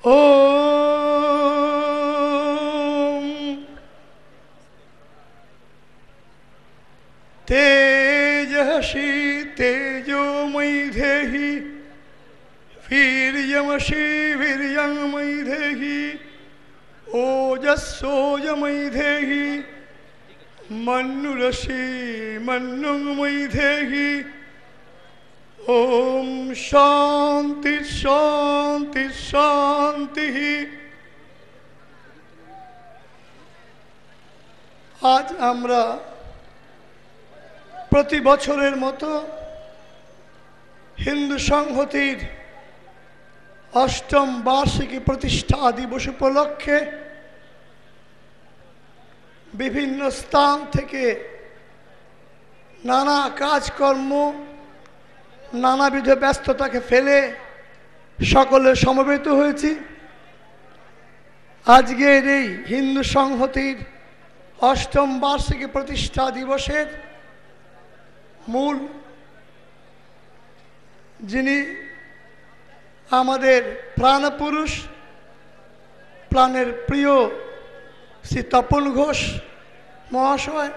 ओम तेजस्वी तेजोमयि देहि वीर्यमसि वीर्यंमयि देहि ओजस्सोजमयि देहि मन्नुरसि मन्नुंमयि देहि। ओम शांति शांति शांति। आज আমরা প্রতি বছরের মতো হিন্দু সংহতির অষ্টম বার্ষিকী প্রতিষ্ঠা দিবস উপলক্ষে বিভিন্ন স্থান থেকে নানা কাজকর্ম নানাবিধ ব্যস্ততাকে ফেলে সকলে সমবেত হয়েছি। আজকের এই হিন্দু সংহতির অষ্টম বার্ষিকী প্রতিষ্ঠা দিবসের মূল যিনি আমাদের প্রাণপুরুষ প্রাণের প্রিয় শ্রী তপন ঘোষ মহাশয়,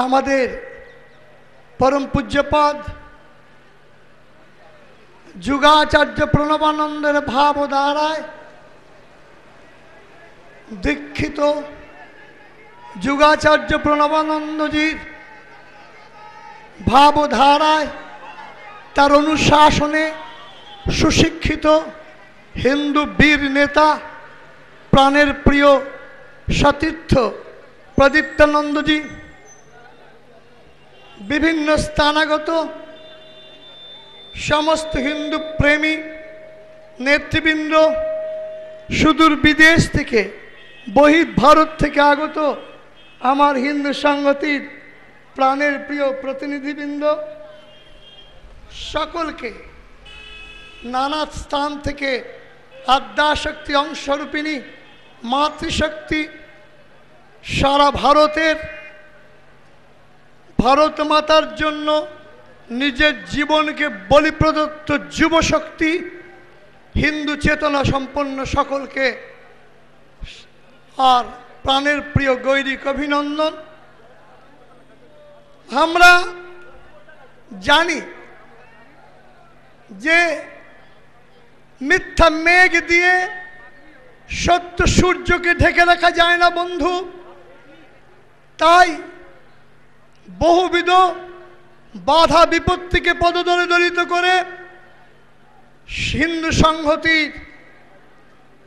আমাদের परम पूज्यपाद जुगाचार्य प्रणवानंदर भावधाराय दीक्षित जुगाचार्य प्रणवानंद जी भावधाराय तार अनुशासने सुशिक्षित हिंदू वीर नेता प्राणेर प्रिय सतीर्थ प्रदीप्तानंद जी, विभिन्न स्थानागत समस्त हिंदू प्रेमी नेतृबृंद सुदूर विदेश थेके बहिर् भारत थेके आगत आमार हिंदू संगतिर प्राणेर प्रिय प्रतिनिधिबृंद सकलके नाना स्थान थेके आद्याशक्ति अंशरूपिणी मातृशक्ति सारा भारतेर भारत मातार जन्य निजेर जीवन के बलि प्रदत्त युव शक्ति हिंदू चेतना सम्पन्न सकल के और प्राणेर प्रिय गौरिक अभिनंदन। हमरा जानी जे मिथ्या मेघ दिए सत्य सूर्य के ढेके रखा जाए ना बंधु, ताई बहुविध बाधा विपत्ति के पदतले दलित करे हिंदू संहति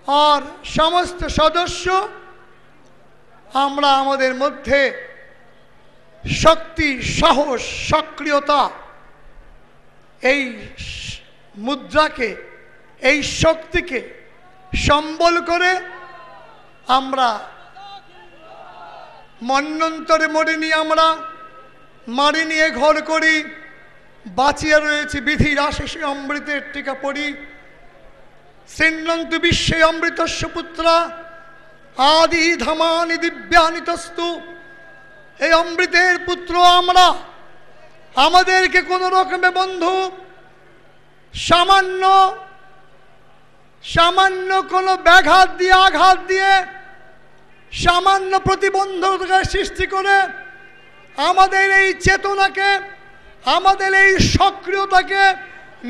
और समस्त सदस्य आमरा आमादेर मध्य शक्ति साहस सक्रियता এই মুদ্রাকে এই শক্তিকে সম্বল করে আমরা মন্বন্তরে মরিনি আমরা मारी निये घर करी बाँचिया रयेछि विधिर आशीषे अमृतेर टीका पड़ी सिन्नन्तु विश्वे अमृतस्य पुत्रा आदि धामानि दिव्यानि तस्तु। ए अमृतेर पुत्र आमरा आमादेरके कोनो रकमे बंधु सामान्य सामान्य कोनो व्याघात दिए आघात दिए सामान्य प्रतिबंधकता सृष्टि करे आमादेर এই চেতনাকে आमादेर এই सक्रियताके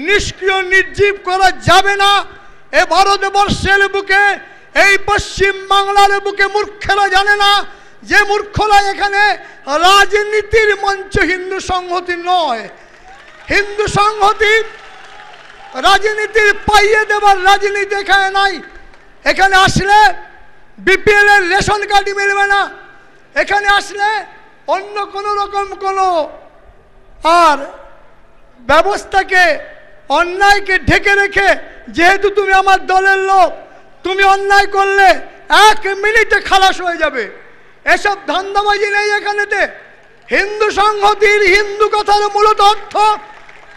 निष्क्रिय निर्जीव करा जाबे ना। ए भारतवर्षेर बुके এই पश्चिम बांगलार बुके मूर्खेरा जाने ना जे मूर्खरा एखाने राजनीतिर मंच हिंदू संहति नय। हिंदू संहति राजनीतिर पाइये देवार राजनीति एखाने नाई। एखाने आसले बीपीएल एर रेशन कार्ड मिलबे ना, एखाने आसले अन्य कोनो रकम कोनो और व्यवस्था के अन्याय के ढेके रेखे जेहेतु तुम आमार दलेर लोक तुम अन्याय करले एक मिनिटे खालास हो जाबे एसब धांधाबाजी नहीं एखानेते। हिंदू संहतिर हिंदू कथार मूलत अर्थ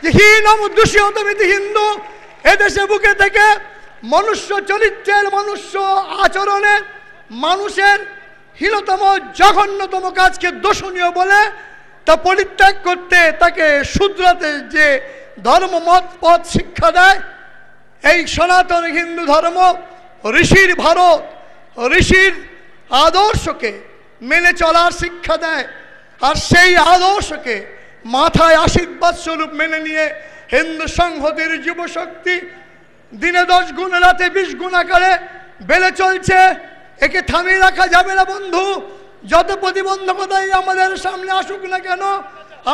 जे हीनम दूषितमिति हिंदू एदेशे बुके थेके मनुष्य चरित्रेर मनुष्य आचरणेर मानुषेर हीनतम जघन्यतम काज के दोषणीय बोले ता परित्याग करते ताके शुद्राते जे धर्म मत पथ शिक्षा देय এই সনাতন হিন্দু ধর্ম ঋষির ভারত, ঋষির আদর্শকে মেনে চলার শিক্ষা দেয়। আর সেই আদর্শকে মাথায় আশীর্বাদ স্বরূপ মেনে নিয়ে হিন্দু সংহতির যুবশক্তি দিনে 10 গুণ রাতে 20 গুণ আকারে বেড়ে চলছে। একে থামিয়ে রাখা যাবে না বন্ধু। যত প্রতিবন্ধকতাই আমাদের সামনে আসুক না কেন,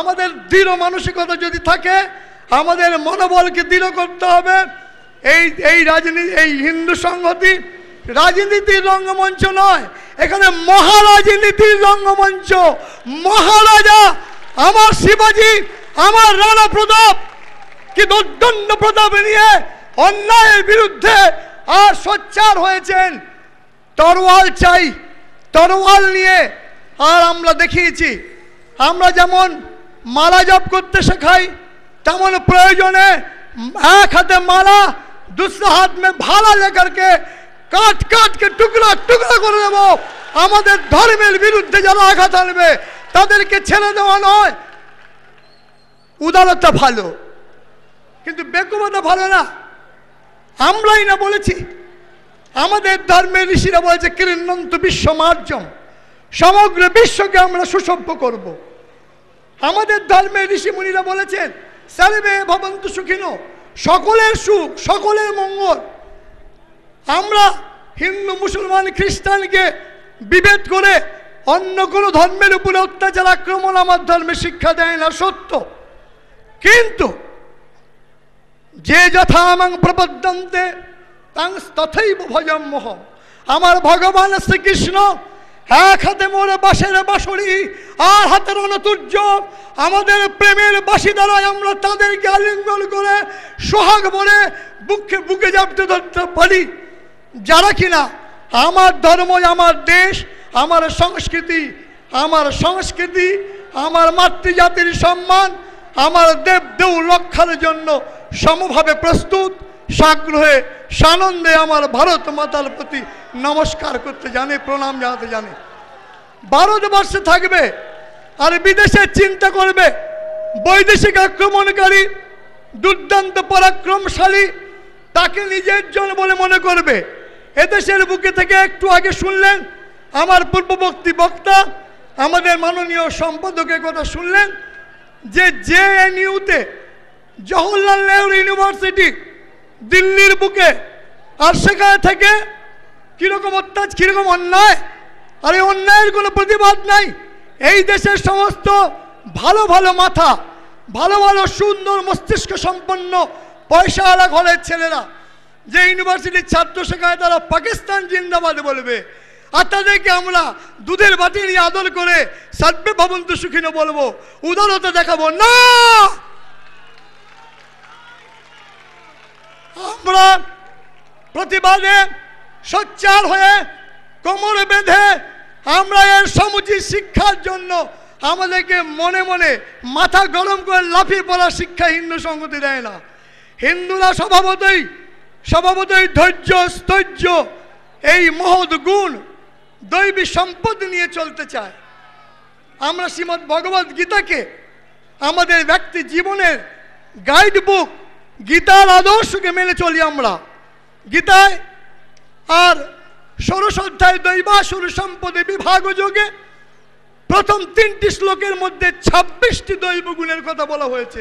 আমাদের দৃঢ় মানসিকতা যদি থাকে, আমাদের মনোবলকে দৃঢ় করতে হবে। এই রাজনীতি, এই হিন্দু সংহতি রাজনীতির রঙ্গমঞ্চ নয়, এখানে মহারাজনীতির রঙ্গমঞ্চ। মহারাজা আমার শিবাজি, আমার রানা প্রতাপ কি দুর্দণ্ড প্রতাপ নিয়ে অন্যায়ের বিরুদ্ধে আর সোচ্চার হয়েছেন। তরোয়াল চাই, তরোয়াল নিয়ে। আর আমরা দেখিয়েছি, আমরা যেমন মালা জপ করতে শেখাই, তেমন প্রয়োজনে এক হাতে মালা, दूसरे हाथ में भाला लेकर के काट काट के टुकड़ा टुकड़ा করে দেব। আমাদের ধর্মের বিরুদ্ধে যারা আঘাত আনবে তাদেরকে ছেড়ে দেওয়া নয়। উদারতা ভালো, কিন্তু বেকুবতা ভালো না। আমরাই না বলেছি, আমাদের ধর্মের ঋষিরা বলেছে কৃণ্ণন্তু বিশ্বমার্জম, সমগ্র বিশ্বকে আমরা সুসভ্য করব। আমাদের ধর্মের ঋষি মুনিরা বলেছেন সর্বে ভবন্তু সুখিনো, সকলের সুখ, সকলের মঙ্গল। আমরা হিন্দু মুসলমান খ্রিস্টানকে বিভেদ করে অন্য কোনো ধর্মের উপরে অত্যাচার আক্রমণ আমার ধর্মে শিক্ষা দেয় না, সত্য। কিন্তু যে যথা মাং প্রপদ্যন্তে তাং তথৈব ভজম্যহম, আমার ভগবান শ্রীকৃষ্ণ এক হাতে মোরে বাঁশের বাঁশরি, আর হাতের অনতুর্য আমাদের প্রেমের বাঁশি দ্বারা আমরা তাদেরকে আলিঙ্গন করে সোহাগ বলে বুকে বুকে জাপটে ধরতে পারি। যারা কিনা আমার ধর্ম, আমার দেশ, আমার সংস্কৃতি, আমার মাতৃজাতির সম্মান, আমার দেব দেউ রক্ষার জন্য সমভাবে প্রস্তুত, সাগ্রহে সানন্দে আমার ভারত মাতার প্রতি নমস্কার করতে জানে, প্রণাম জানাতে জানে। ভারতবর্ষে থাকবে আর বিদেশের চিন্তা করবে, বৈদেশিক আক্রমণকারী দুর্দান্ত পরাক্রমশালী তাকে নিজের জন বলে মনে করবে। এদেশের বুকে থেকে একটু আগে শুনলেন আমার পূর্ববর্তী বক্তা, আমাদের মাননীয় সম্পাদকের কথা শুনলেন যে জেএনইউতে, জওহরলাল নেহরু ইউনিভার্সিটি দিল্লির বুকে, আর সেখানে থেকে কিরকম অত্যাচার, কিরকম অন্যায়। আর এই অন্যায়ের কোনো প্রতিবাদ নাই। এই দেশের সমস্ত ভালো ভালো মাথা, ভালো ভালো সুন্দর মস্তিষ্ক সম্পন্ন পয়সাওয়ালা ঘরের ছেলেরা যে ইউনিভার্সিটির ছাত্র, সেখানে তারা পাকিস্তান জিন্দাবাদ বলবে, আর তাদেরকে আমরা দুধের বাটি নিয়ে আদর করে সর্বে ভবন্তু সুখিনো বলবো, উদারতা দেখাবো না। আমরা প্রতিবাদে সোচ্চার হয়ে কোমর বেঁধে আমরা এর সমুচিত শিক্ষার জন্য আমাদেরকে মনে মনে মাথা গরম করে লাফিয়ে পড়ার শিক্ষা হিন্দু সংহতি দেয় না। হিন্দুরা স্বভাবতই ধৈর্য, স্থৈর্য, এই মহৎ গুণ, দৈবী সম্পদ নিয়ে চলতে চায়। আমরা শ্রীমদ্ ভগবদ গীতাকে আমাদের ব্যক্তি জীবনের গাইড বুক, গীতার আদর্শকে মেনে চলি আমরা। গীতায় আর 16 অধ্যায় দৈবাসুর সম্পদে বিভাগ যোগে প্রথম 3টি শ্লোকের মধ্যে 26টি দৈব গুণের কথা বলা হয়েছে।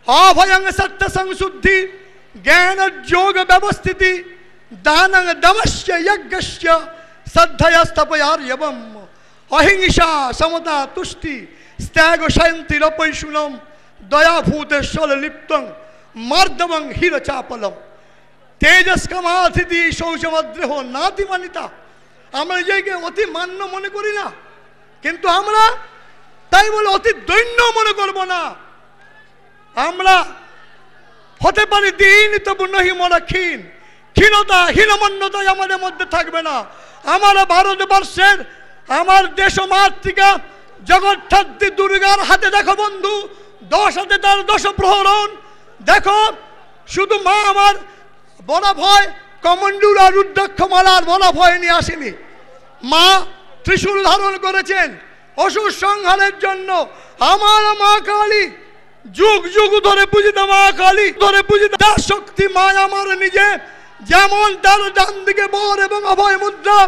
অভয়ং সত্য সংশুদ্ধি, জ্ঞান যোগ ব্যবস্থিতি, দানং দমস্য যজ্ঞস্য, শ্রদ্ধয়া স্তপয়ার্যবম, অহিংসা সমতা তুষ্টি, স্ত্যাগ শান্তিরপৈশুনম, দয়াভূতেশ্বর লিপ্তং, মার্দবং হীরচাপলম, তেজস্কমাথিতি শৌচমদ্রেহ নাতিমানিতা। আমরা নিজেকে অতি মান্য মনে করি না, কিন্তু আমরা তাই বলে অতি দৈন্য মনে করব না। আমরা হতে পারি দিন, তবু নহি মোরা ক্ষীণ, ক্ষীণতা হীনমন্যতাই আমাদের মধ্যে থাকবে না। আমার ভারতবর্ষের, আমার দেশ মাতৃকা জগৎধাত্রী দুর্গার হাতে দেখো বন্ধু, 10 হাতে তার 10 প্রহরণ দেখো। শুধু মা আমার বড় ভয় কমণ্ডুর আর রুদ্রাক্ষ মালার বড় ভয় নিয়ে আসেনি। মা ত্রিশূল ধারণ করেছেন অসুর সংহারের জন্য। আমার মা কালী যুগ যুগ ধরে পূজিত মা কালী, ধরে পূজিত শক্তি মা আমার নিজে। যেমন তার ডান দিকে বর এবং অভয় মুদ্রা,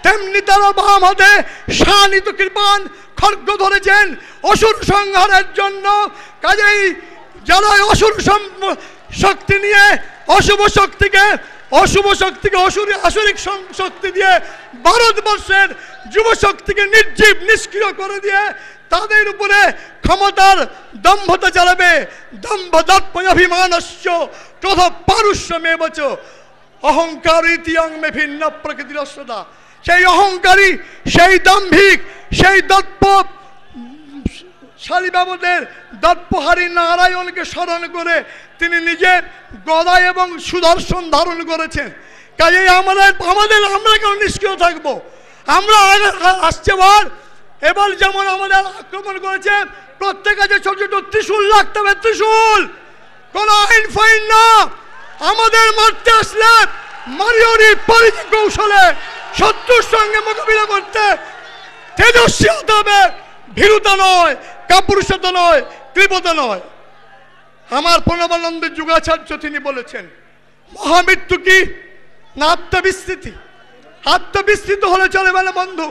তেমনি তারা বাম হাতে শানিত কৃপান খড়গ ধরেছেন অসুর সংহারের জন্য। কাজেই যারা অসুর শক্তি নিয়ে অশুভ শক্তিকে আসরিক শক্তি দিয়ে ভারতবর্ষের যুব শক্তিকে নির্জীব নিষ্ক্রিয় করে দিয়ে তাদের উপরে ক্ষমতার দম্ভতা চালাবে। দম্ভ দর্পয়াভিমানস্য ক্রোধ পারুষ্যমেবচ অহংকার ইতিয়ং মে ভিন্ন প্রকৃতির অস্ত্রতা। সেই অহংকারী, সেই দাম্ভিক, সেই দর্প শালীবাবদের দর্পহারী নারায়ণকে স্মরণ করে তিনি নিজে গদা এবং সুদর্শন ধারণ করেছেন। কাজেই আমরা কেন নিষ্ক্রিয় থাকবো? আমরা আসছে এবার যেমন আমাদের আক্রমণ করেছে, প্রত্যেক কাছে ছোট ছোট ত্রিশূল রাখতে হবে। ত্রিশূল কোন আইন ফাইন না। আমাদের মারতে আসলে মারিওরি পরিচিত কৌশলে শত্রুর সঙ্গে মোকাবিলা করতে তেজস্বী হতে হবে, ভীরুতা নয়, কাপুরুষতা নয়, কৃপতা নয়। আমার প্রণবানন্দ যুগাচার্য তিনি বলেছেন, মহামৃত্যু কি না আত্মবিস্তৃতি? আত্মবিস্তৃত হলে চলবে না বন্ধু,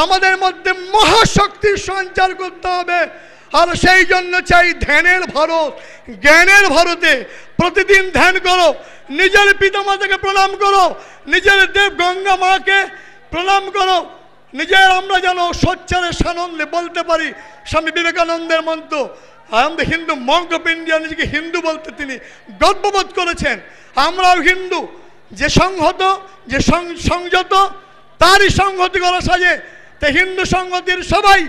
আমাদের মধ্যে মহাশক্তির সঞ্চার করতে হবে। আর সেই জন্য চাই ধ্যানের ভারত, জ্ঞানের ভারতে প্রতিদিন ধ্যান করো, নিজের পিতামাতাকে প্রণাম করো, নিজের দেব গঙ্গা মাকে প্রণাম করো, নিজের আমরা যেন সোচ্চারে সানন্দে বলতে পারি স্বামী বিবেকানন্দের মন্ত্র, I am the Hindu Monk of India. নিজেকে হিন্দু বলতে তিনি গর্ববোধ করেছেন। আমরাও হিন্দু, যে সংহত, যে সংযত, তারই সংহতি করা সাজে। তাই হিন্দু সংহতির সবাই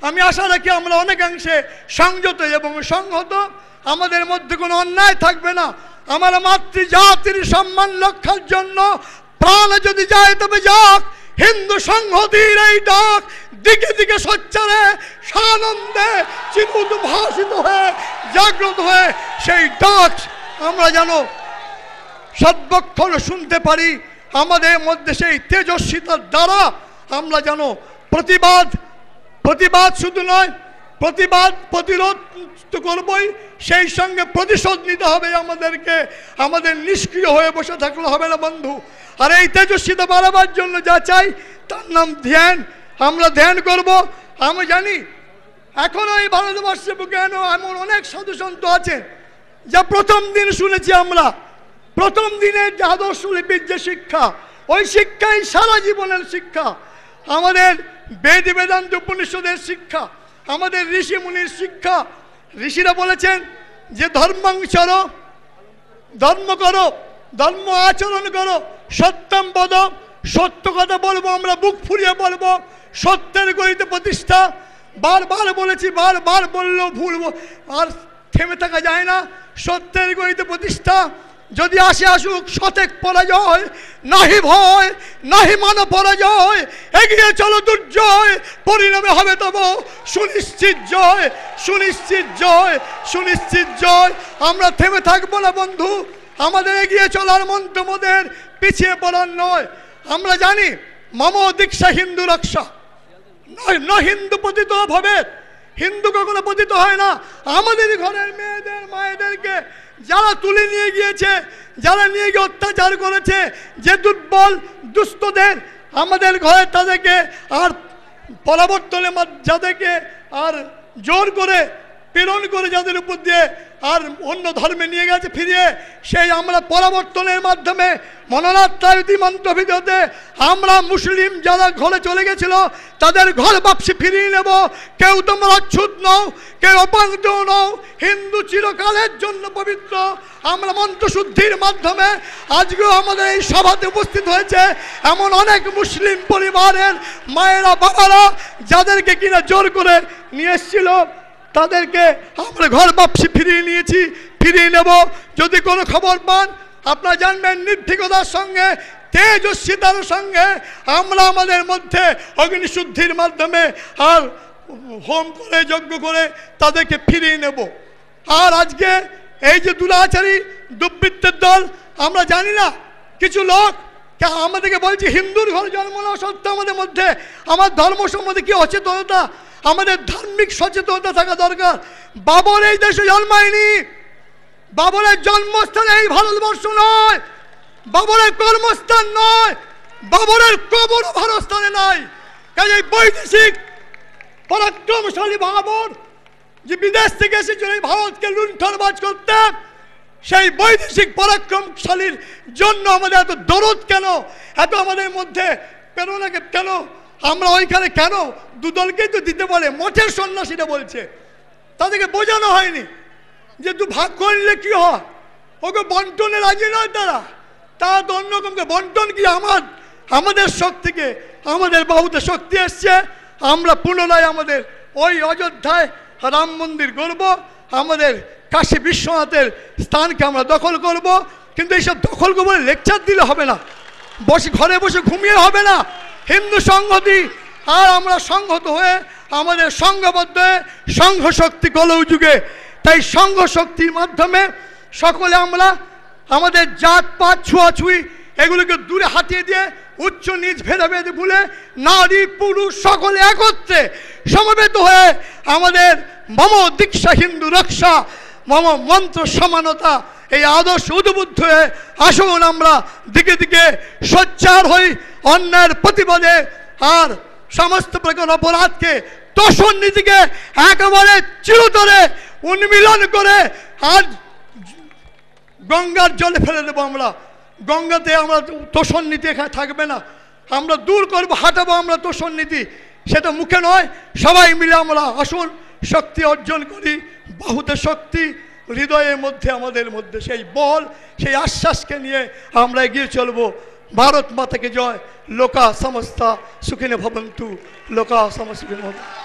আমি আশা রাখি আমরা অনেকাংশে সংযত এবং সংহত, আমাদের মধ্যে কোনো অন্যায় থাকবে না। আমার মাতৃজাতির সম্মান রক্ষার জন্য প্রাণ যদি যায় তবে যাক, হিন্দু সংহতির এই ডাক দিকে দিকে সোচ্চারে সানন্দে চিরুদ্ভাসিত হয়ে জাগ্রত হয়ে সেই ডাক আমরা যেন সর্বক্ষণ শুনতে পারি। আমাদের মধ্যে সেই তেজস্বিতার দ্বারা আমরা যেন প্রতিবাদ শুধু নয়, প্রতিরোধ তো করবই, সেই সঙ্গে প্রতিশোধ নিতে হবে আমাদেরকে। আমাদের নিষ্ক্রিয় হয়ে বসে থাকলে হবে না বন্ধু। আর এই তেজস্বিতা বাড়াবার জন্য যা চাই তার নাম ধ্যান। আমরা ধ্যান করব। আমি জানি এখনো এই ভারতবর্ষে বুকে এমন অনেক সাধু সন্ত আছেন যা প্রথম দিন শুনেছি আমরা, প্রথম দিনের যে আদর্শ লিপির যে শিক্ষা, ওই শিক্ষাই সারা জীবনের শিক্ষা। আমাদের বেদ বেদান্ত উপনিষদের শিক্ষা, আমাদের ঋষি মুনির শিক্ষা। ঋষিরা বলেছেন যে ধর্মাংচর, ধর্ম করো, ধর্ম আচরণ করো, সত্যম বদ, সত্য কথা বলবো, আমরা বুক ফুরিয়ে বলবো, সত্যের গতিতে প্রতিষ্ঠা। বারবার বলেছি, বারবার বললেও ভুলবো, আর থেমে থাকা যায় না। সত্যের গতিতে প্রতিষ্ঠা, যদি আসে আসুক শতেক পরাজয়, নাহি ভয় নাহি মান পরাজয়, এগিয়ে চলো দুর্জয়, পরিণামে হবে তব সুনিশ্চিত জয়, সুনিশ্চিত জয়, সুনিশ্চিত জয়। আমরা থেমে থাকবো না বন্ধু, আমাদের এগিয়ে চলার মন্ত্র মোদের পিছিয়ে পড়ার নয়। আমরা জানি মম দীক্ষা হিন্দু রক্ষা, না হিন্দু পতিত হবে, হিন্দু কখনো পতিত হয় না। আমাদের ঘরের মেয়েদের মায়েদেরকে যারা তুলে নিয়ে গিয়েছে, যারা নিয়ে গিয়ে অত্যাচার করেছে, যে দুর্বল দুস্থদের আমাদের ঘরে, তাদেরকে আর পরাবর্তনে যাদেরকে আর জোর করে প্রেরণ করে যাদের উপর দিয়ে আর অন্য ধর্মে নিয়ে গেছে ফিরিয়ে, সেই আমরা পরাবর্তনের মাধ্যমে মননাত্রায়তি মন্ত্রভিদতে আমরা মুসলিম যারা ঘরে চলে গেছিল তাদের ঘর বাপসি ফিরিয়ে নেব। কেউ তোমরা অচ্ছুত নও, কেউ অপাঙ্ক্ত নও, হিন্দু চিরকালের জন্য পবিত্র। আমরা মন্ত্রশুদ্ধির মাধ্যমে আজকেও আমাদের এই সভাতে উপস্থিত হয়েছে এমন অনেক মুসলিম পরিবারের মায়েরা বাবারা যাদেরকে কিনা জোর করে নিয়ে এসেছিল, তাদেরকে আমরা ঘর বাপসি ফিরিয়ে নিয়েছি, ফিরিয়ে নেব। যদি কোনো খবর পান আপনারা জানবেন, নির্ভীকতার সঙ্গে তেজস্বিতার সঙ্গে আমরা আমাদের মধ্যে অগ্নিশুদ্ধির মাধ্যমে আর হোম করে যজ্ঞ করে তাদেরকে ফিরিয়ে নেব। আর আজকে এই যে দুরাচারী দুর্বৃত্তের দল, আমরা জানি না কিছু লোক আমাদেরকে বলছে হিন্দুর ঘরে জন্ম নেওয়া সত্ত্বেও আমাদের মধ্যে আমার ধর্ম সম্বন্ধে কি অচেতনতা। আমাদের ধার্মিক সচেতনতা থাকা দরকার। বাবর এই দেশে জন্মায়নি, বাবরের জন্মস্থান এই ভারতবর্ষ নয়, বাবরের কর্মস্থান নয়, বাবরের কবরও ভারতস্থানে নাই। কাজে বৈদেশিক পরাক্রমশালী বাবর যে বিদেশ থেকে এসেছিল এই ভারতকে লুণ্ঠনবাজ করতে, সেই বৈদেশিক পরাক্রমশালীর জন্য আমাদের এত দরদ কেন, এত আমাদের মধ্যে প্রেরণাকে কেন? আমরা ওইখানে কেন দুদলকেই তো দিতে পারে, মঠের সন্ন্যাসীরা বলছে, তাদেরকে বোঝানো হয়নি যে তুই ভাগ করলে কি হয়, ওকে বন্টনে রাজি নয় তারা, তারা তো অন্যরকমকে বন্টন কি আমাদের শক্তিকে, আমাদের বাহুতে শক্তি এসছে, আমরা পুনরায় আমাদের ওই অযোধ্যায় রাম মন্দির গড়ব, আমাদের কাশী বিশ্বনাথের স্থানকে আমরা দখল করব। কিন্তু এইসব দখল করবো লেকচার দিলে হবে না, বসে ঘরে বসে ঘুমিয়ে হবে না। হিন্দু সংহতি আর আমরা সংহত হয়ে আমাদের সংঘবদ্ধ হয়ে সংঘ শক্তি কলৌ যুগে, তাই সংঘ শক্তির মাধ্যমে সকলে আমরা আমাদের জাত পাত ছুঁয়াছুঁই এগুলোকে দূরে হাতিয়ে দিয়ে উচ্চ নিচ ভেদাভেদ ভুলে নারী পুরুষ সকলে একত্রে সমবেত হয়ে আমাদের মম দীক্ষা হিন্দু রক্ষা মম মন্ত্র সমানতা এই আদর্শ উদ্বুদ্ধ হয়ে আসুন আমরা দিকে দিকে সোচ্চার হই অন্যায়ের প্রতিবাদে, আর সমস্ত প্রকার অপরাধকে তোষণ নীতিকে একেবারে চিরতরে উন্মিলন করে আজ গঙ্গার জলে ফেলে দেবো। আমরা গঙ্গাতে আমরা তোষণ নীতি এখানে থাকবে না, আমরা দূর করবো, হাঁটাবো আমরা তোষণ নীতি, সেটা মুখে নয়, সবাই মিলে আমরা আসুন শক্তি অর্জন করি। বাহুতে শক্তি, হৃদয়ের মধ্যে আমাদের মধ্যে সেই বল, সেই আশ্বাসকে নিয়ে আমরা এগিয়ে চলবো। ভারত মাতাকে জয়। লোকা সমস্তা সুখিনো ভবন্তু, লোকা সমস্তা সুখিনো ভবন্তু।